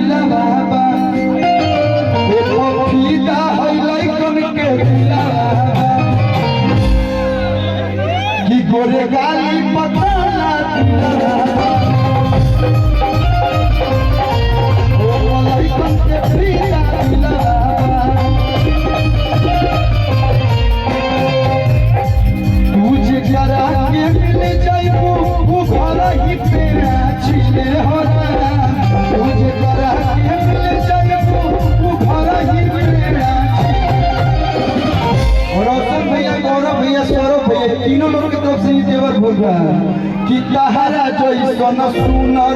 दिला बाबा एको फीदा है लइकन के दिला कि गोरे गाली पताला दिला ओ लइकन के फीदा दिला तुझे जरा के मिल जाइबू वो घर ही पे छिले हो तुझे जरा के मिल जाइबू वो घर ही पे और रोशन भैया गौरव भैया सौरभ भैया तीनों लोगों की तरफ से ये देवर बोल रहा है कि तहरा जैसन सुनर